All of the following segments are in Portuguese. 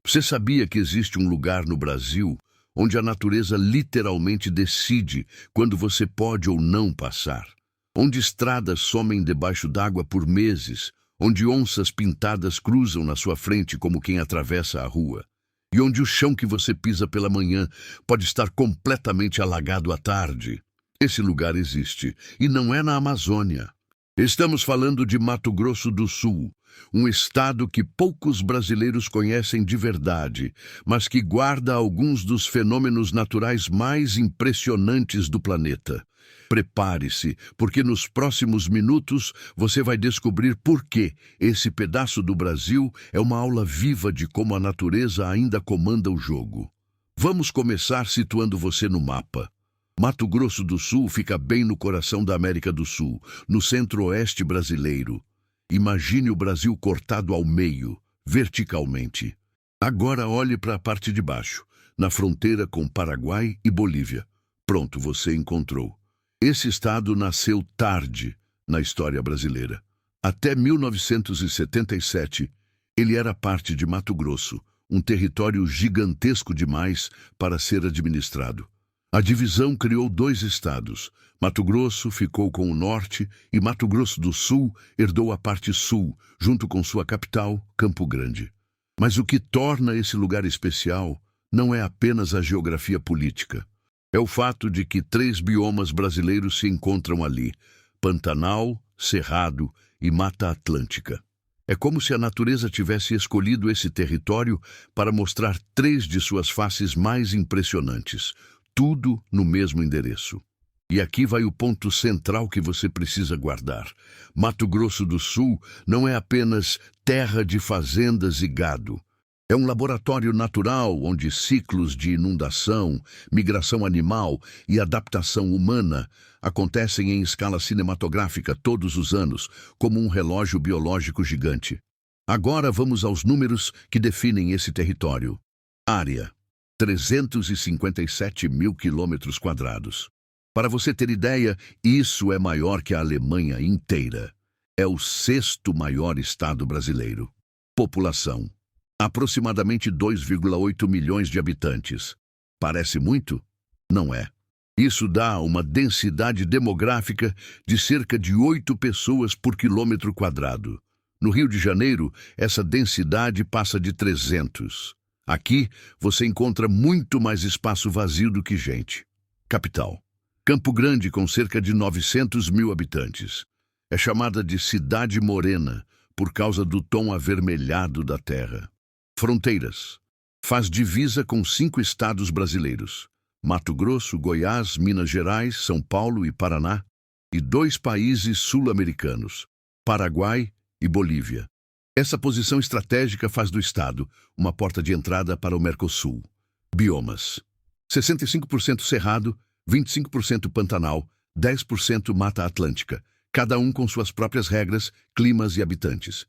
Você sabia que existe um lugar no Brasil onde a natureza literalmente decide quando você pode ou não passar? Onde estradas somem debaixo d'água por meses, onde onças pintadas cruzam na sua frente como quem atravessa a rua, e onde o chão que você pisa pela manhã pode estar completamente alagado à tarde. Esse lugar existe, e não é na Amazônia. Estamos falando de Mato Grosso do Sul, um estado que poucos brasileiros conhecem de verdade, mas que guarda alguns dos fenômenos naturais mais impressionantes do planeta. Prepare-se, porque nos próximos minutos você vai descobrir por que esse pedaço do Brasil é uma aula viva de como a natureza ainda comanda o jogo. Vamos começar situando você no mapa. Mato Grosso do Sul fica bem no coração da América do Sul, no centro-oeste brasileiro. Imagine o Brasil cortado ao meio, verticalmente. Agora olhe para a parte de baixo, na fronteira com Paraguai e Bolívia. Pronto, você encontrou. Esse estado nasceu tarde na história brasileira. Até 1977, ele era parte de Mato Grosso, um território gigantesco demais para ser administrado. A divisão criou dois estados. Mato Grosso ficou com o norte e Mato Grosso do Sul herdou a parte sul, junto com sua capital, Campo Grande. Mas o que torna esse lugar especial não é apenas a geografia política. É o fato de que 3 biomas brasileiros se encontram ali: Pantanal, Cerrado e Mata Atlântica. É como se a natureza tivesse escolhido esse território para mostrar 3 de suas faces mais impressionantes, tudo no mesmo endereço. E aqui vai o ponto central que você precisa guardar. Mato Grosso do Sul não é apenas terra de fazendas e gado. É um laboratório natural onde ciclos de inundação, migração animal e adaptação humana acontecem em escala cinematográfica todos os anos, como um relógio biológico gigante. Agora vamos aos números que definem esse território. Área: 357 mil quilômetros quadrados. Para você ter ideia, isso é maior que a Alemanha inteira. É o 6º maior estado brasileiro. População: aproximadamente 2,8 milhões de habitantes. Parece muito? Não é. Isso dá uma densidade demográfica de cerca de 8 pessoas por quilômetro quadrado. No Rio de Janeiro, essa densidade passa de 300. Aqui, você encontra muito mais espaço vazio do que gente. Capital: Campo Grande, com cerca de 900 mil habitantes. É chamada de Cidade Morena, por causa do tom avermelhado da terra. Fronteiras: faz divisa com 5 estados brasileiros: Mato Grosso, Goiás, Minas Gerais, São Paulo e Paraná, e 2 países sul-americanos, Paraguai e Bolívia. Essa posição estratégica faz do estado uma porta de entrada para o Mercosul. Biomas: 65% Cerrado, 25% Pantanal, 10% Mata Atlântica, cada um com suas próprias regras, climas e habitantes.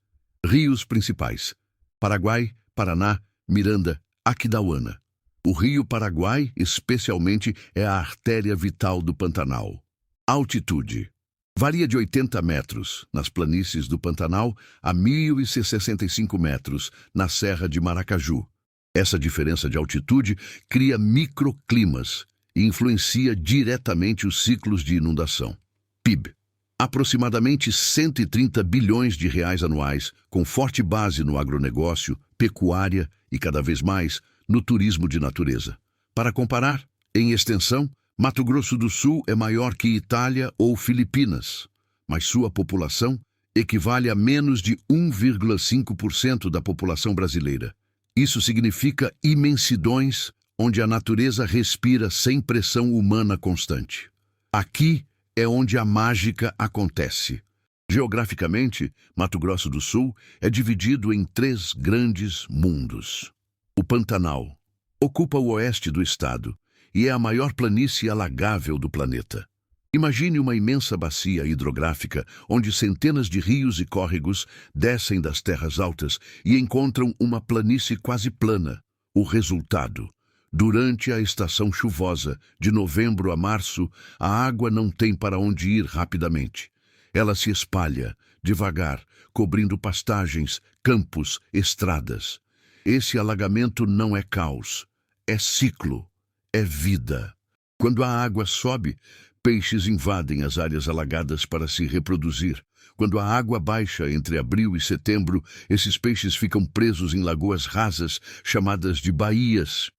Rios principais: Paraguai, Paraná, Miranda, Aquidauana. O rio Paraguai, especialmente, é a artéria vital do Pantanal. Altitude: varia de 80 metros nas planícies do Pantanal a 1.065 metros na Serra de Maracaju. Essa diferença de altitude cria microclimas e influencia diretamente os ciclos de inundação. PIB: aproximadamente 130 bilhões de reais anuais, com forte base no agronegócio, pecuária e, cada vez mais, no turismo de natureza. Para comparar, em extensão, Mato Grosso do Sul é maior que Itália ou Filipinas, mas sua população equivale a menos de 1,5% da população brasileira. Isso significa imensidões onde a natureza respira sem pressão humana constante. Aqui é onde a mágica acontece. Geograficamente, Mato Grosso do Sul é dividido em 3 grandes mundos. O Pantanal ocupa o oeste do estado e é a maior planície alagável do planeta. Imagine uma imensa bacia hidrográfica onde centenas de rios e córregos descem das terras altas e encontram uma planície quase plana. O resultado: durante a estação chuvosa, de novembro a março, a água não tem para onde ir rapidamente. Ela se espalha, devagar, cobrindo pastagens, campos, estradas. Esse alagamento não é caos, é ciclo, é vida. Quando a água sobe, peixes invadem as áreas alagadas para se reproduzir. Quando a água baixa entre abril e setembro, esses peixes ficam presos em lagoas rasas, chamadas de baías.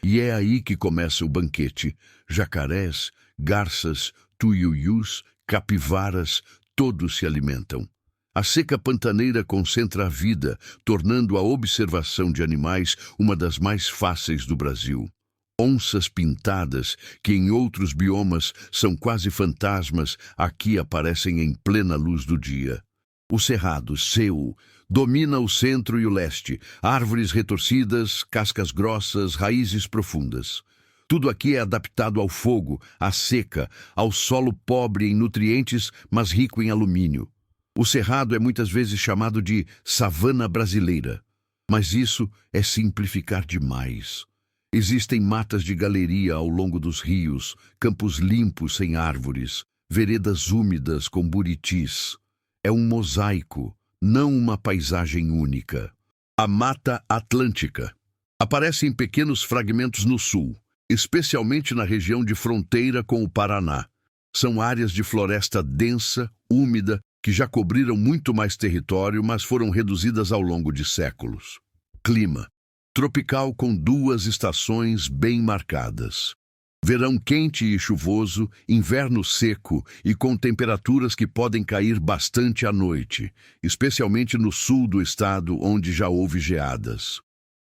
E é aí que começa o banquete. Jacarés, garças, tuiuius, capivaras, todos se alimentam. A seca pantaneira concentra a vida, tornando a observação de animais uma das mais fáceis do Brasil. Onças pintadas, que em outros biomas são quase fantasmas, aqui aparecem em plena luz do dia. O cerrado, seu, domina o centro e o leste, árvores retorcidas, cascas grossas, raízes profundas. Tudo aqui é adaptado ao fogo, à seca, ao solo pobre em nutrientes, mas rico em alumínio. O cerrado é muitas vezes chamado de savana brasileira, mas isso é simplificar demais. Existem matas de galeria ao longo dos rios, campos limpos sem árvores, veredas úmidas com buritis. É um mosaico, não uma paisagem única. A Mata Atlântica aparece em pequenos fragmentos no sul, especialmente na região de fronteira com o Paraná. São áreas de floresta densa, úmida, que já cobriram muito mais território, mas foram reduzidas ao longo de séculos. Clima tropical com 2 estações bem marcadas. Verão quente e chuvoso, inverno seco e com temperaturas que podem cair bastante à noite, especialmente no sul do estado, onde já houve geadas.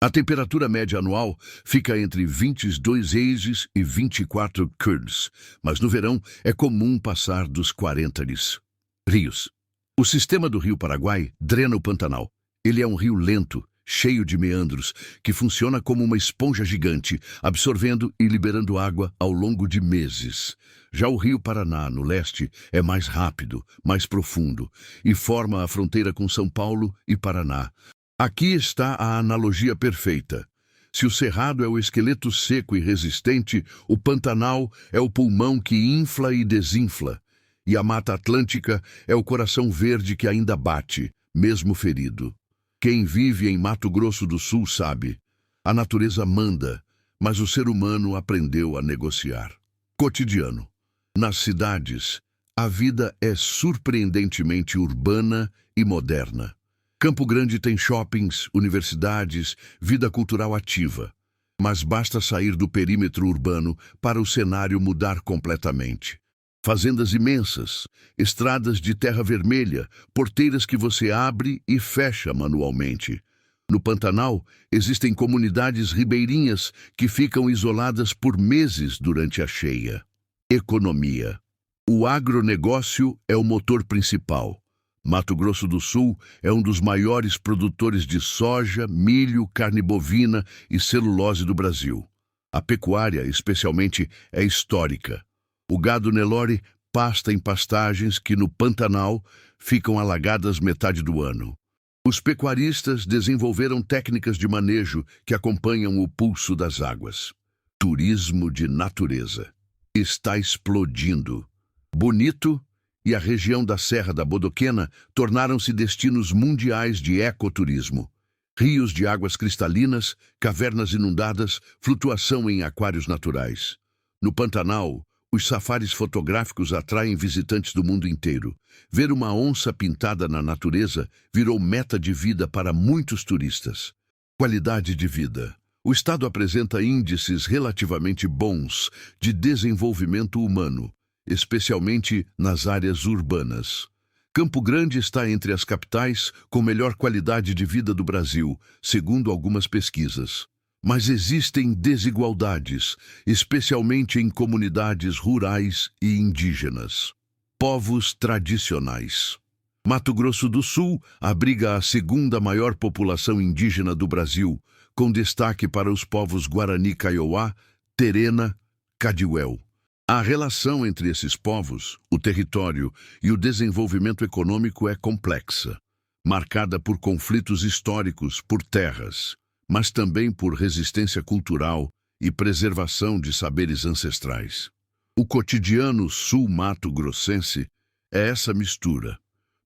A temperatura média anual fica entre 22 A's e 24 Q's, mas no verão é comum passar dos 40 A's. Rios. O sistema do Rio Paraguai drena o Pantanal. Ele é um rio lento, cheio de meandros, que funciona como uma esponja gigante, absorvendo e liberando água ao longo de meses. Já o Rio Paraná, no leste, é mais rápido, mais profundo, e forma a fronteira com São Paulo e Paraná. Aqui está a analogia perfeita. Se o cerrado é o esqueleto seco e resistente, o Pantanal é o pulmão que infla e desinfla, e a Mata Atlântica é o coração verde que ainda bate, mesmo ferido. Quem vive em Mato Grosso do Sul sabe, a natureza manda, mas o ser humano aprendeu a negociar. Cotidiano. Nas cidades, a vida é surpreendentemente urbana e moderna. Campo Grande tem shoppings, universidades, vida cultural ativa. Mas basta sair do perímetro urbano para o cenário mudar completamente. Fazendas imensas, estradas de terra vermelha, porteiras que você abre e fecha manualmente. No Pantanal, existem comunidades ribeirinhas que ficam isoladas por meses durante a cheia. Economia. O agronegócio é o motor principal. Mato Grosso do Sul é um dos maiores produtores de soja, milho, carne bovina e celulose do Brasil. A pecuária, especialmente, é histórica. O gado Nelore pasta em pastagens que no Pantanal ficam alagadas metade do ano. Os pecuaristas desenvolveram técnicas de manejo que acompanham o pulso das águas. Turismo de natureza. Está explodindo. Bonito e a região da Serra da Bodoquena tornaram-se destinos mundiais de ecoturismo. Rios de águas cristalinas, cavernas inundadas, flutuação em aquários naturais. No Pantanal, os safaris fotográficos atraem visitantes do mundo inteiro. Ver uma onça pintada na natureza virou meta de vida para muitos turistas. Qualidade de vida. O estado apresenta índices relativamente bons de desenvolvimento humano, especialmente nas áreas urbanas. Campo Grande está entre as capitais com melhor qualidade de vida do Brasil, segundo algumas pesquisas. Mas existem desigualdades, especialmente em comunidades rurais e indígenas. Povos tradicionais. Mato Grosso do Sul abriga a segunda maior população indígena do Brasil, com destaque para os povos Guarani Kaiowá, Terena, Cadiuel. A relação entre esses povos, o território e o desenvolvimento econômico é complexa, marcada por conflitos históricos por terras, mas também por resistência cultural e preservação de saberes ancestrais. O cotidiano sul-mato-grossense é essa mistura: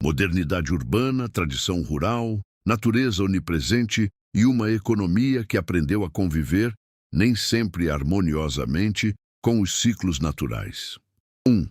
modernidade urbana, tradição rural, natureza onipresente e uma economia que aprendeu a conviver, nem sempre harmoniosamente, com os ciclos naturais. 1.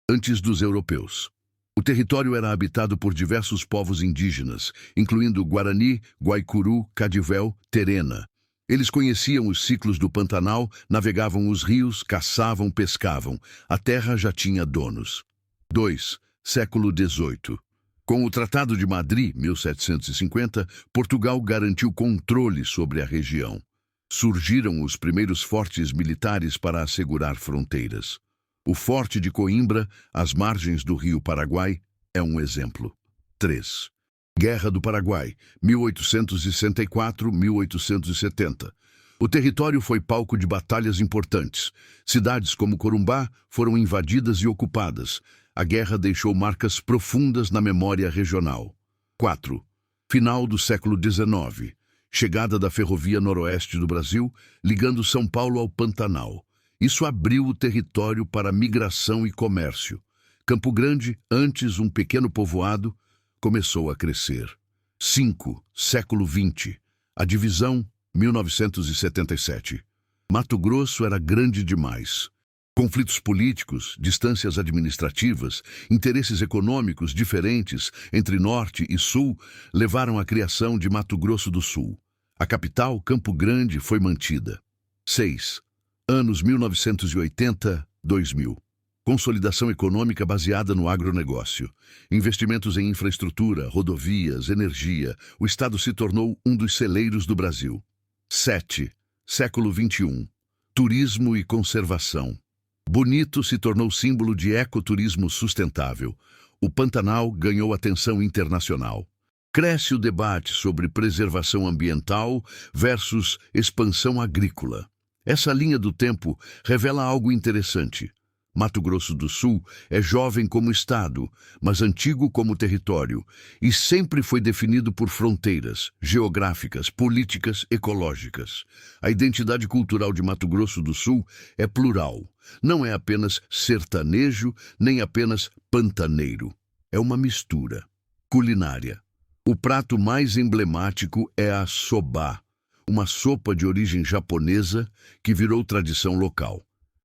Antes dos europeus. O território era habitado por diversos povos indígenas, incluindo Guarani, Guaicuru, Cadivel, Terena. Eles conheciam os ciclos do Pantanal, navegavam os rios, caçavam, pescavam. A terra já tinha donos. 2. Século XVIII. Com o Tratado de Madrid, 1750, Portugal garantiu controle sobre a região. Surgiram os primeiros fortes militares para assegurar fronteiras. O Forte de Coimbra, às margens do rio Paraguai, é um exemplo. 3. Guerra do Paraguai, 1864-1870. O território foi palco de batalhas importantes. Cidades como Corumbá foram invadidas e ocupadas. A guerra deixou marcas profundas na memória regional. 4. Final do século XIX. Chegada da Ferrovia Noroeste do Brasil, ligando São Paulo ao Pantanal. Isso abriu o território para migração e comércio. Campo Grande, antes um pequeno povoado, começou a crescer. 5. Século XX. A divisão, 1977. Mato Grosso era grande demais. Conflitos políticos, distâncias administrativas, interesses econômicos diferentes entre Norte e Sul levaram à criação de Mato Grosso do Sul. A capital, Campo Grande, foi mantida. 6. Anos 1980-2000. Consolidação econômica baseada no agronegócio. Investimentos em infraestrutura, rodovias, energia. O Estado se tornou um dos celeiros do Brasil. 7. Século XXI. Turismo e conservação. Bonito se tornou símbolo de ecoturismo sustentável. O Pantanal ganhou atenção internacional. Cresce o debate sobre preservação ambiental versus expansão agrícola. Essa linha do tempo revela algo interessante. Mato Grosso do Sul é jovem como estado, mas antigo como território, e sempre foi definido por fronteiras geográficas, políticas, ecológicas. A identidade cultural de Mato Grosso do Sul é plural. Não é apenas sertanejo, nem apenas pantaneiro. É uma mistura. Culinária. O prato mais emblemático é a sobá, uma sopa de origem japonesa que virou tradição local.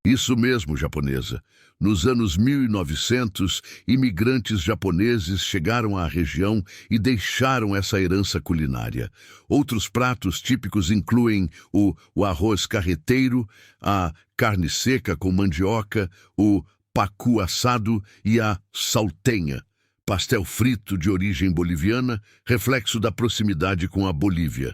Isso mesmo, japonesa. Nos anos 1900, imigrantes japoneses chegaram à região e deixaram essa herança culinária. Outros pratos típicos incluem o arroz carreteiro, a carne seca com mandioca, o pacu assado e a saltenha, pastel frito de origem boliviana, reflexo da proximidade com a Bolívia.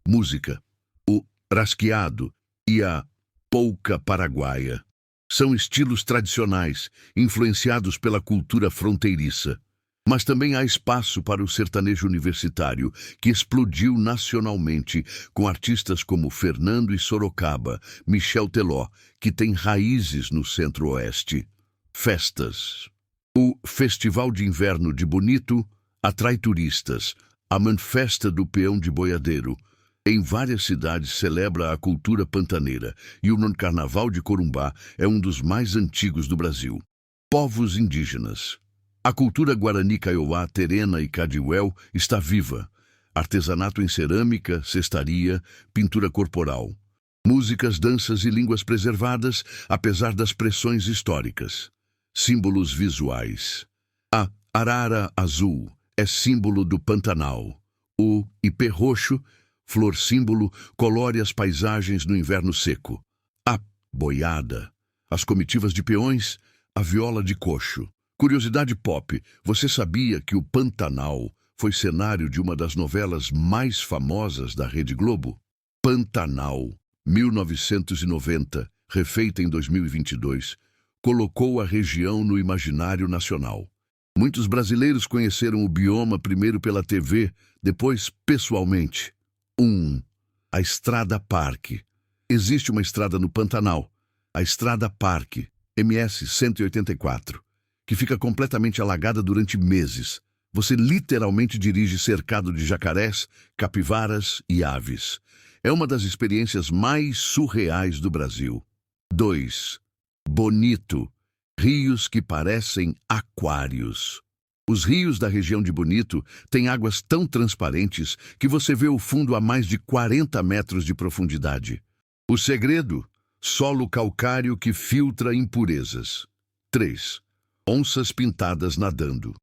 Música. O rasqueado e a polca paraguaia. São estilos tradicionais, influenciados pela cultura fronteiriça. Mas também há espaço para o sertanejo universitário, que explodiu nacionalmente, com artistas como Fernando e Sorocaba, Michel Teló, que tem raízes no Centro-Oeste. Festas. O Festival de Inverno de Bonito atrai turistas. A Manfesta do Peão de Boiadeiro, em várias cidades, celebra a cultura pantaneira, e o Carnaval de Corumbá é um dos mais antigos do Brasil. Povos indígenas. A cultura Guarani, Kaiowá, Terena e Cadiuel está viva. Artesanato em cerâmica, cestaria, pintura corporal. Músicas, danças e línguas preservadas, apesar das pressões históricas. Símbolos visuais. A arara azul é símbolo do Pantanal. O ipê roxo, flor símbolo, colore as paisagens no inverno seco. A boiada, as comitivas de peões, a viola de coxo. Curiosidade pop, você sabia que o Pantanal foi cenário de uma das novelas mais famosas da Rede Globo? Pantanal, 1990, refeita em 2022, colocou a região no imaginário nacional. Muitos brasileiros conheceram o bioma primeiro pela TV, depois pessoalmente. 1. A Estrada Parque. Existe uma estrada no Pantanal, a Estrada Parque, MS 184, que fica completamente alagada durante meses. Você literalmente dirige cercado de jacarés, capivaras e aves. É uma das experiências mais surreais do Brasil. 2. Bonito. Rios que parecem aquários. Os rios da região de Bonito têm águas tão transparentes que você vê o fundo a mais de 40 metros de profundidade. O segredo? Solo calcário que filtra impurezas. 3. Onças pintadas nadando.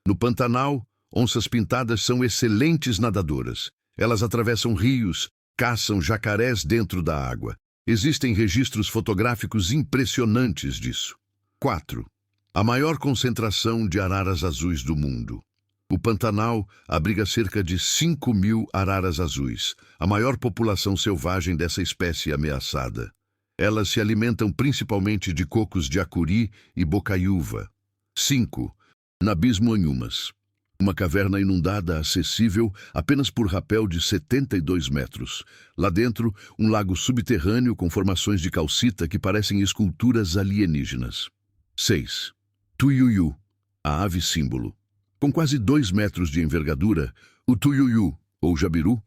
No Pantanal, onças pintadas são excelentes nadadoras. Elas atravessam rios, caçam jacarés dentro da água. Existem registros fotográficos impressionantes disso. 4. A maior concentração de araras azuis do mundo. O Pantanal abriga cerca de 5.000 araras azuis, a maior população selvagem dessa espécie ameaçada. Elas se alimentam principalmente de cocos de acuri e bocaiúva. 5. Nabismo-Anhumas. Uma caverna inundada acessível apenas por rapel de 72 metros. Lá dentro, um lago subterrâneo com formações de calcita que parecem esculturas alienígenas. 6. Tuiuiu, a ave símbolo. Com quase 2 metros de envergadura, o tuiuiu, ou jabiru,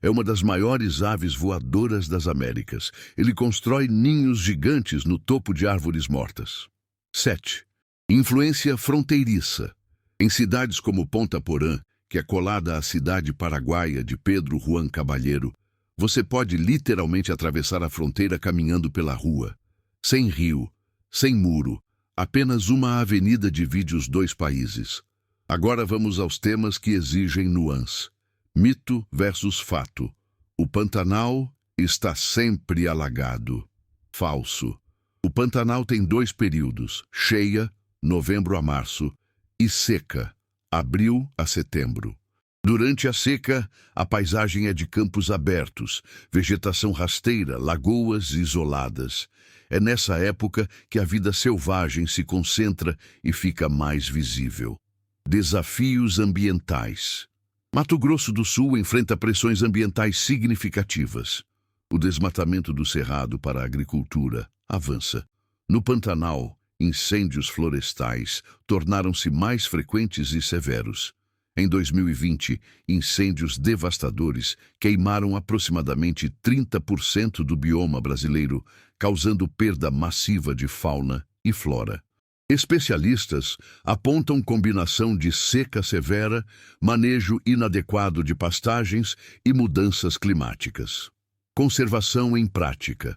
é uma das maiores aves voadoras das Américas. Ele constrói ninhos gigantes no topo de árvores mortas. 7. Influência fronteiriça. Em cidades como Ponta Porã, que é colada à cidade paraguaia de Pedro Juan Caballero, você pode literalmente atravessar a fronteira caminhando pela rua. Sem rio, sem muro, apenas uma avenida divide os dois países. Agora vamos aos temas que exigem nuance. Mito versus fato. O Pantanal está sempre alagado. Falso. O Pantanal tem 2 períodos, cheia, novembro a março, e seca, abril a setembro. Durante a seca, a paisagem é de campos abertos, vegetação rasteira, lagoas isoladas. É nessa época que a vida selvagem se concentra e fica mais visível. Desafios ambientais. Mato Grosso do Sul enfrenta pressões ambientais significativas. O desmatamento do cerrado para a agricultura avança. No Pantanal, incêndios florestais tornaram-se mais frequentes e severos. Em 2020, incêndios devastadores queimaram aproximadamente 30% do bioma brasileiro, causando perda massiva de fauna e flora. Especialistas apontam combinação de seca severa, manejo inadequado de pastagens e mudanças climáticas. Conservação em prática.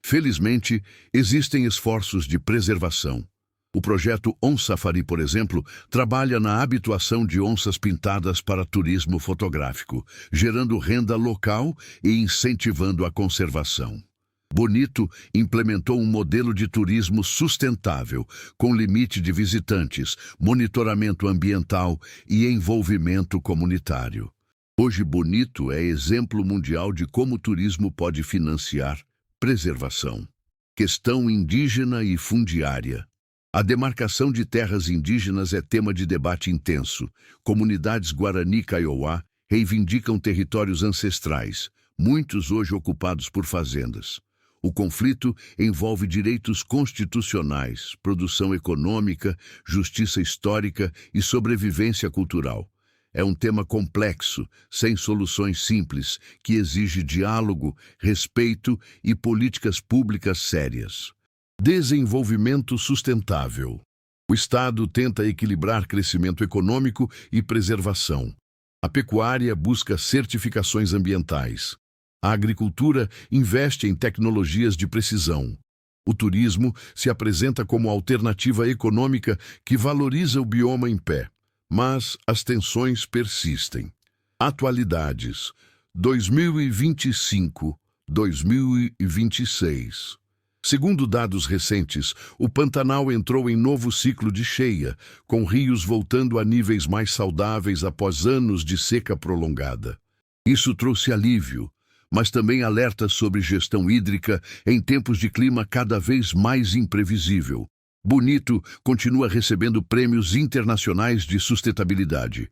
Felizmente, existem esforços de preservação. O projeto OnSafari, por exemplo, trabalha na habituação de onças pintadas para turismo fotográfico, gerando renda local e incentivando a conservação. Bonito implementou um modelo de turismo sustentável, com limite de visitantes, monitoramento ambiental e envolvimento comunitário. Hoje, Bonito é exemplo mundial de como o turismo pode financiar preservação. Questão indígena e fundiária. A demarcação de terras indígenas é tema de debate intenso. Comunidades Guarani Kaiowá reivindicam territórios ancestrais, muitos hoje ocupados por fazendas. O conflito envolve direitos constitucionais, produção econômica, justiça histórica e sobrevivência cultural. É um tema complexo, sem soluções simples, que exige diálogo, respeito e políticas públicas sérias. Desenvolvimento sustentável. O Estado tenta equilibrar crescimento econômico e preservação. A pecuária busca certificações ambientais. A agricultura investe em tecnologias de precisão. O turismo se apresenta como alternativa econômica que valoriza o bioma em pé. Mas as tensões persistem. Atualidades: 2025, 2026. Segundo dados recentes, o Pantanal entrou em novo ciclo de cheia, com rios voltando a níveis mais saudáveis após anos de seca prolongada. Isso trouxe alívio, mas também alerta sobre gestão hídrica em tempos de clima cada vez mais imprevisível. Bonito continua recebendo prêmios internacionais de sustentabilidade.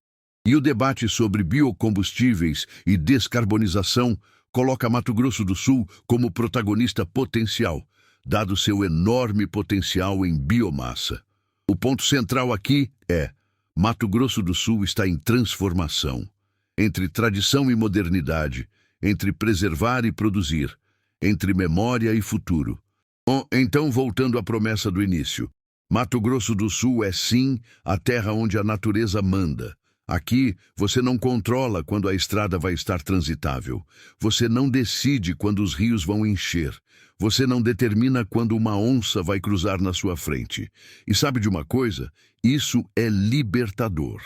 E o debate sobre biocombustíveis e descarbonização coloca Mato Grosso do Sul como protagonista potencial, dado seu enorme potencial em biomassa. O ponto central aqui é: Mato Grosso do Sul está em transformação. Entre tradição e modernidade, entre preservar e produzir, entre memória e futuro. Então, voltando à promessa do início, Mato Grosso do Sul é sim a terra onde a natureza manda. Aqui, você não controla quando a estrada vai estar transitável. Você não decide quando os rios vão encher. Você não determina quando uma onça vai cruzar na sua frente. E sabe de uma coisa? Isso é libertador.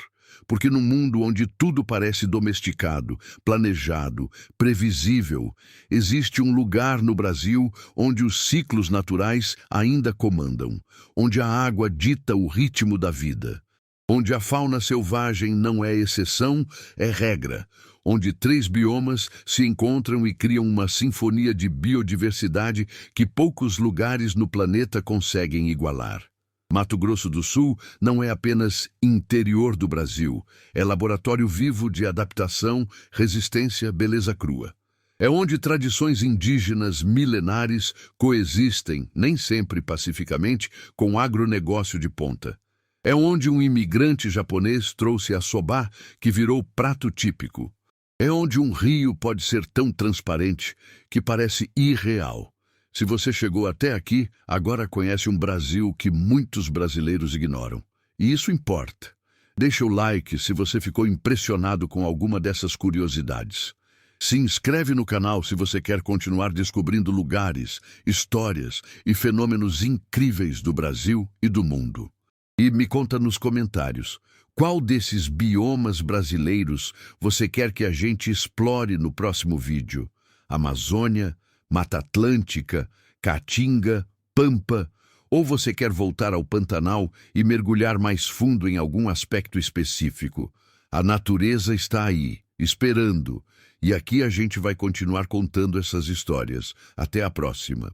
Porque num mundo onde tudo parece domesticado, planejado, previsível, existe um lugar no Brasil onde os ciclos naturais ainda comandam, onde a água dita o ritmo da vida, onde a fauna selvagem não é exceção, é regra, onde 3 biomas se encontram e criam uma sinfonia de biodiversidade que poucos lugares no planeta conseguem igualar. Mato Grosso do Sul não é apenas interior do Brasil, é laboratório vivo de adaptação, resistência, beleza crua. É onde tradições indígenas milenares coexistem, nem sempre pacificamente, com agronegócio de ponta. É onde um imigrante japonês trouxe a soba, que virou prato típico. É onde um rio pode ser tão transparente que parece irreal. Se você chegou até aqui, agora conhece um Brasil que muitos brasileiros ignoram. E isso importa. Deixa o like se você ficou impressionado com alguma dessas curiosidades. Se inscreve no canal se você quer continuar descobrindo lugares, histórias e fenômenos incríveis do Brasil e do mundo. E me conta nos comentários, qual desses biomas brasileiros você quer que a gente explore no próximo vídeo? Amazônia, Mata Atlântica, Caatinga, Pampa, ou você quer voltar ao Pantanal e mergulhar mais fundo em algum aspecto específico? A natureza está aí, esperando, e aqui a gente vai continuar contando essas histórias. Até a próxima.